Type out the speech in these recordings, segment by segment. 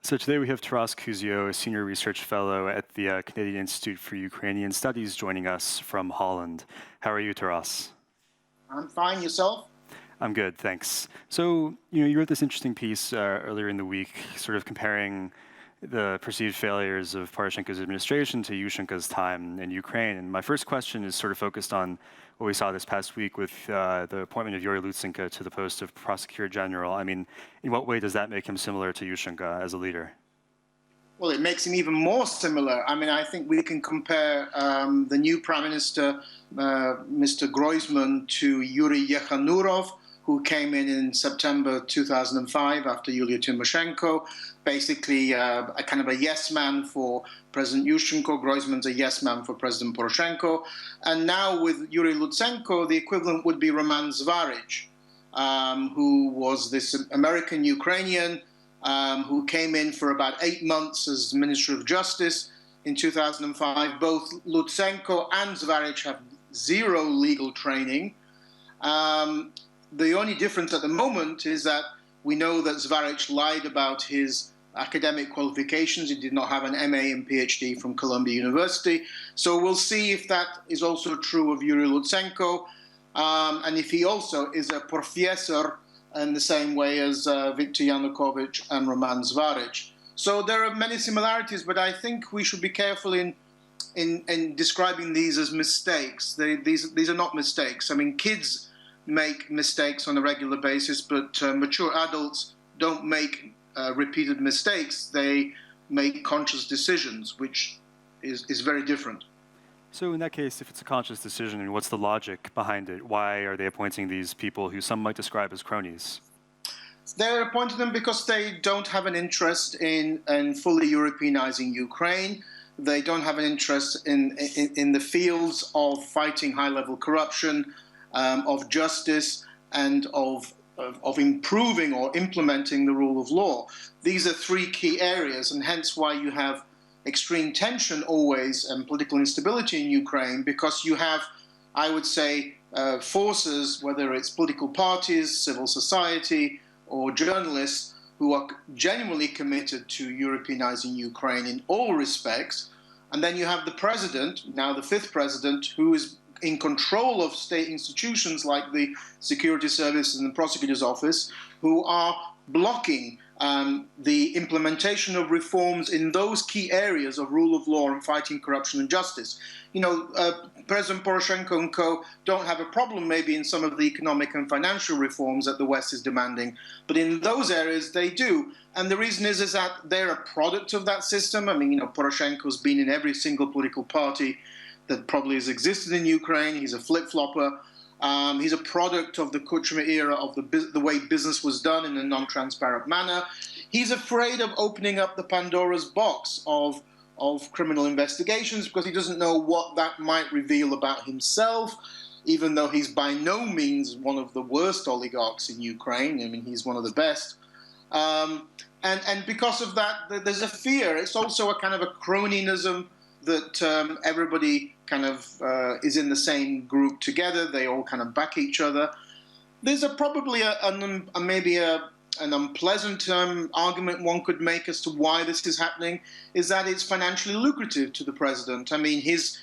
So today we have Kuzio, a senior research fellow at the Canadian Institute for Ukrainian Studies, joining us from Holland. How are you, Taras? I'm fine. Yourself? I'm good, thanks. So, you wrote this interesting piece earlier in the week, sort of comparing the perceived failures of Poroshenko's administration to Yushchenko's time in Ukraine. And my first question is sort of focused on what we saw this past week with the appointment of Lutsenko to the post of Prosecutor General. I mean, in what way does that make him similar to Yushchenko as a leader? Well, it makes him even more similar. I mean, I think we can compare the new Prime Minister, Mr. Groysman, to Yuri Yekhanurov, who came in September 2005 after Yulia Tymoshenko, basically a kind of a yes man for President Yushchenko. Groysman's a yes man for President Poroshenko. And now with Yuri Lutsenko, the equivalent would be Roman Zvarych, who was this American-Ukrainian who came in for about 8 months as Minister of Justice in 2005. Both Lutsenko and Zvarych have zero legal training. The only difference at the moment is that we know that Zvarych lied about his academic qualifications. He did not have an MA and PhD from Columbia University. So we'll see if that is also true of Yuri Lutsenko, and if he also is a professor in the same way as Viktor Yanukovych and Roman Zvarych. So there are many similarities, but I think we should be careful in describing these as mistakes. These are not mistakes. I mean, kids make mistakes on a regular basis, but mature adults don't make repeated mistakes. They make conscious decisions, which is very different. So in that case, if it's a conscious decision, what's the logic behind it? Why are they appointing these people who some might describe as cronies? They're appointing them because they don't have an interest in fully Europeanizing Ukraine. They don't have an interest in the fields of fighting high-level corruption, of justice, and of improving or implementing the rule of law. These are three key areas, and hence why you have extreme tension always and political instability in Ukraine, because you have, I would say, forces, whether it's political parties, civil society, or journalists, who are genuinely committed to Europeanizing Ukraine in all respects. And then you have the president, now the fifth president, who is in control of state institutions like the security service and the prosecutor's office, who are blocking the implementation of reforms in those key areas of rule of law and fighting corruption and justice. President Poroshenko and co. don't have a problem maybe in some of the economic and financial reforms that the West is demanding, but in those areas they do. And the reason is that they're a product of that system. I mean, Poroshenko's been in every single political party that probably has existed in Ukraine. He's a flip-flopper. He's a product of the Kuchma era, of the way business was done in a non-transparent manner. He's afraid of opening up the Pandora's box of criminal investigations because he doesn't know what that might reveal about himself, even though he's by no means one of the worst oligarchs in Ukraine. I mean, he's one of the best. And because of that, there's a fear. It's also a kind of a cronyism that everybody kind of is in the same group together. They all kind of back each other. There's probably maybe an unpleasant argument one could make as to why this is happening, is that it's financially lucrative to the president. I mean, his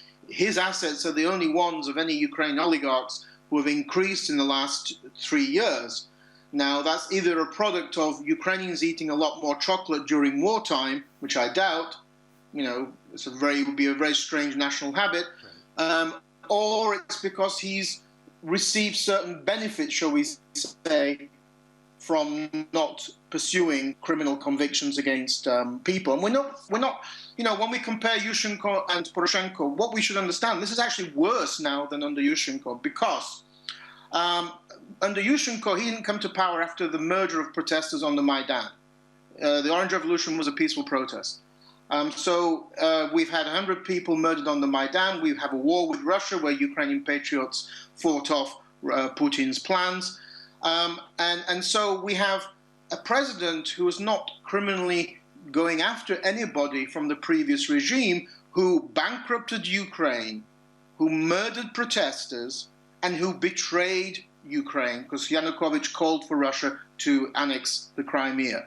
assets are the only ones of any Ukraine oligarchs who have increased in the last 3 years. Now, that's either a product of Ukrainians eating a lot more chocolate during wartime, which I doubt. It would be a very strange national habit, or it's because he's received certain benefits, shall we say, from not pursuing criminal convictions against people. And we're not. When we compare Yushchenko and Poroshenko, what we should understand, this is actually worse now than under Yushchenko, because under Yushchenko, he didn't come to power after the murder of protesters on the Maidan. The Orange Revolution was a peaceful protest. So we've had 100 people murdered on the Maidan. We have a war with Russia where Ukrainian patriots fought off Putin's plans. And so we have a president who is not criminally going after anybody from the previous regime, who bankrupted Ukraine, who murdered protesters, and who betrayed Ukraine, because Yanukovych called for Russia to annex the Crimea.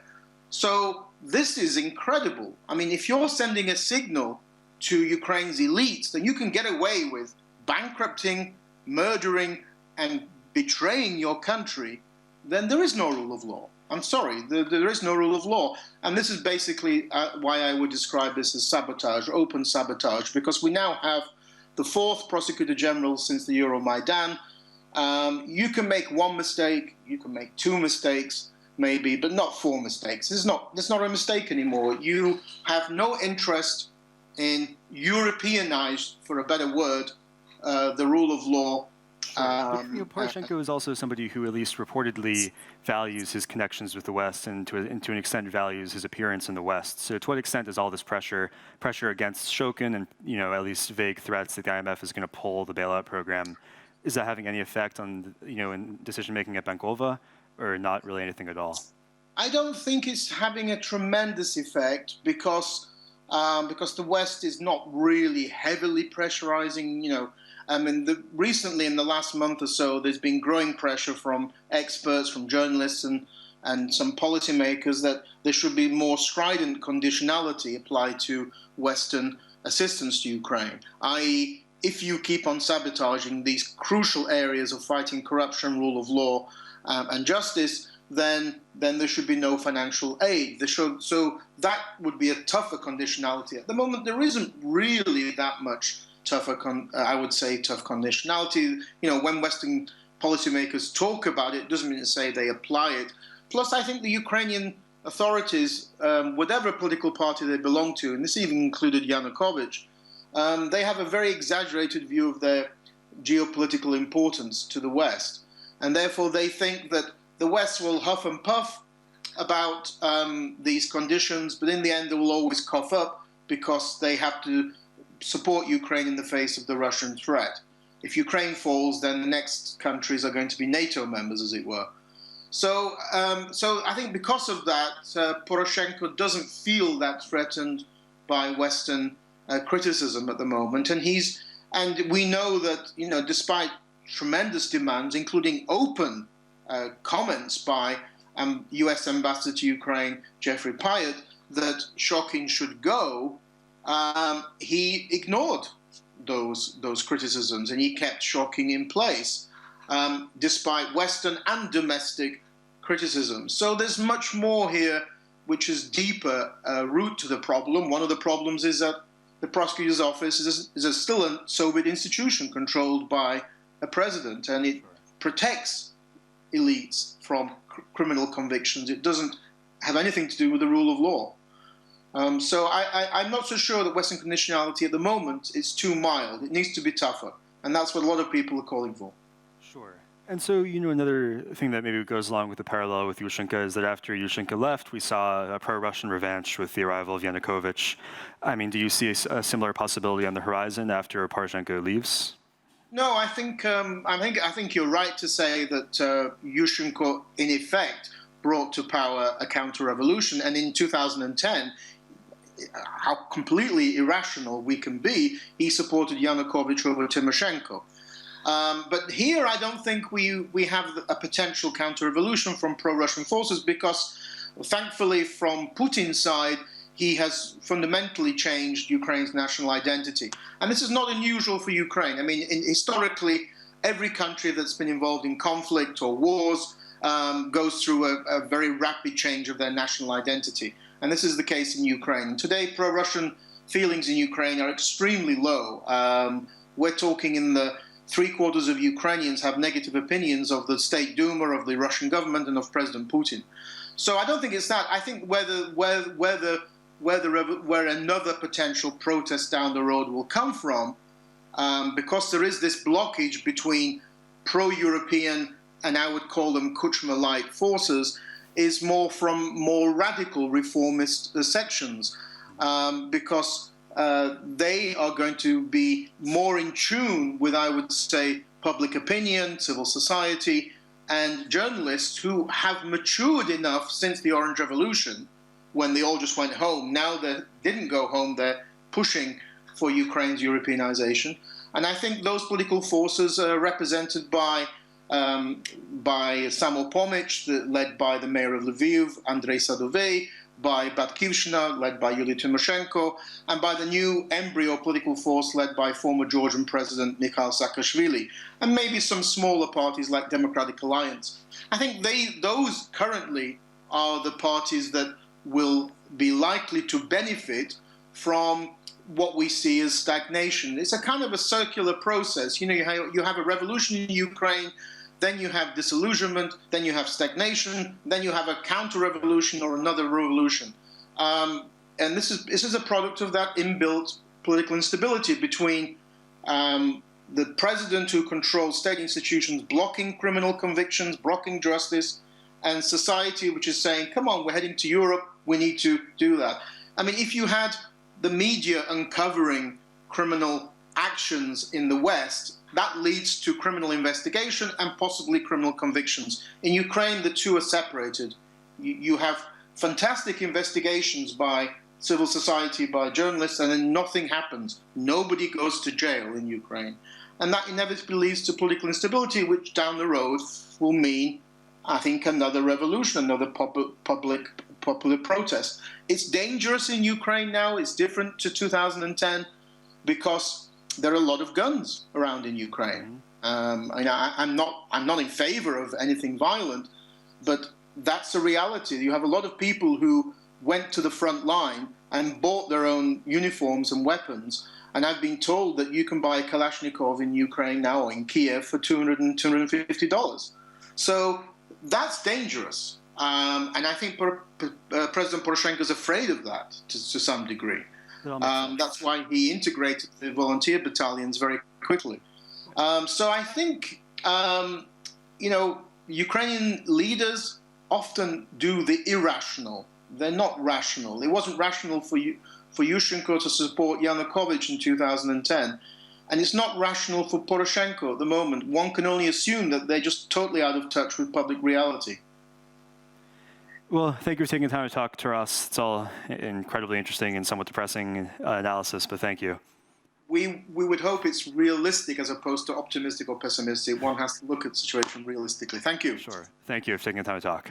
So this is incredible. I mean, if you're sending a signal to Ukraine's elites, then you can get away with bankrupting, murdering, and betraying your country, then there is no rule of law. I'm sorry, there is no rule of law. And this is basically why I would describe this as sabotage, open sabotage, because we now have the fourth Prosecutor General since the Euromaidan. You can make one mistake, you can make two mistakes, maybe, but not four mistakes. It's not a mistake anymore. You have no interest in Europeanized, for a better word, the rule of law. Poroshenko is also somebody who at least reportedly values his connections with the West and to an extent values his appearance in the West. So to what extent is all this pressure against Shokin and, at least vague threats that the IMF is going to pull the bailout program, is that having any effect on, in decision-making at Bankova, or not really anything at all? I don't think it's having a tremendous effect because the West is not really heavily pressurizing, I mean, recently in the last month or so, there's been growing pressure from experts, from journalists, and some policymakers that there should be more strident conditionality applied to Western assistance to Ukraine, i.e., if you keep on sabotaging these crucial areas of fighting corruption, rule of law, and justice, then there should be no financial aid. So that would be a tougher conditionality. At the moment, there isn't really that much tougher, I would say, tough conditionality. When Western policymakers talk about it, doesn't mean to say they apply it. Plus, I think the Ukrainian authorities, whatever political party they belong to, and this even included Yanukovych, they have a very exaggerated view of their geopolitical importance to the West. And therefore, they think that the West will huff and puff about these conditions, but in the end, they will always cough up because they have to support Ukraine in the face of the Russian threat. If Ukraine falls, then the next countries are going to be NATO members, as it were. So I think because of that, Poroshenko doesn't feel that threatened by Western criticism at the moment, and we know that despite tremendous demands, including open comments by U.S. Ambassador to Ukraine Jeffrey Pyatt that Shokin should go, he ignored those criticisms, and he kept Shokin in place, despite Western and domestic criticism. So there's much more here, which is deeper root to the problem. One of the problems is that the prosecutor's office is still a Soviet institution controlled by a president, and it protects elites from criminal convictions. It doesn't have anything to do with the rule of law. So I'm not so sure that Western conditionality at the moment is too mild. It needs to be tougher, and that's what a lot of people are calling for. Sure. And so, another thing that maybe goes along with the parallel with Yushchenko is that after Yushchenko left, we saw a pro-Russian revanche with the arrival of Yanukovych. I mean, do you see a similar possibility on the horizon after Poroshenko leaves? No, I think you're right to say that Yushchenko, in effect, brought to power a counter-revolution, and in 2010, how completely irrational we can be, he supported Yanukovych over Tymoshenko. But here, I don't think we have a potential counter-revolution from pro-Russian forces because, thankfully, from Putin's side, he has fundamentally changed Ukraine's national identity. And this is not unusual for Ukraine. I mean, historically, every country that's been involved in conflict or wars goes through a very rapid change of their national identity. And this is the case in Ukraine. Today, pro-Russian feelings in Ukraine are extremely low. We're talking in the 3/4 of Ukrainians have negative opinions of the State Duma, of the Russian government, and of President Putin. So I don't think it's that. I think where another potential protest down the road will come from, because there is this blockage between pro-European and I would call them Kuchma-like forces, is more from more radical reformist sections, because they are going to be more in tune with, I would say, public opinion, civil society, and journalists who have matured enough since the Orange Revolution, when they all just went home. Now they didn't go home, they're pushing for Ukraine's Europeanization. And I think those political forces are represented by Samopomych, led by the mayor of Lviv, Andrei Sadovey, by Batkivshina, led by Yulia Tymoshenko, and by the new embryo political force led by former Georgian President Mikhail Saakashvili, and maybe some smaller parties like Democratic Alliance. I think those currently are the parties that will be likely to benefit from what we see as stagnation. It's a kind of a circular process. You know, you have a revolution in Ukraine, then you have disillusionment, then you have stagnation, then you have a counter-revolution or another revolution. And this is a product of that inbuilt political instability between the president who controls state institutions blocking criminal convictions, blocking justice, and society which is saying, come on, we're heading to Europe, we need to do that. I mean, if you had the media uncovering criminal actions in the West, that leads to criminal investigation and possibly criminal convictions. In Ukraine, the two are separated. You have fantastic investigations by civil society, by journalists, and then nothing happens. Nobody goes to jail in Ukraine. And that inevitably leads to political instability, which down the road will mean, I think, another revolution, another popular protest. It's dangerous in Ukraine now. It's different to 2010 because there are a lot of guns around in Ukraine. I'm not in favor of anything violent, but that's a reality. You have a lot of people who went to the front line and bought their own uniforms and weapons. And I've been told that you can buy a Kalashnikov in Ukraine now, or in Kiev, for $200 and $250. So that's dangerous. And I think President Poroshenko is afraid of that to some degree. That's why he integrated the volunteer battalions very quickly. So I think, you know, Ukrainian leaders often do the irrational. They're not rational. It wasn't rational for Yushchenko to support Yanukovych in 2010. And it's not rational for Poroshenko at the moment. One can only assume that they're just totally out of touch with public reality. Well, thank you for taking the time to talk to us. It's all incredibly interesting and somewhat depressing analysis, but thank you. We would hope it's realistic as opposed to optimistic or pessimistic. One has to look at the situation realistically. Thank you. Sure. Thank you for taking the time to talk.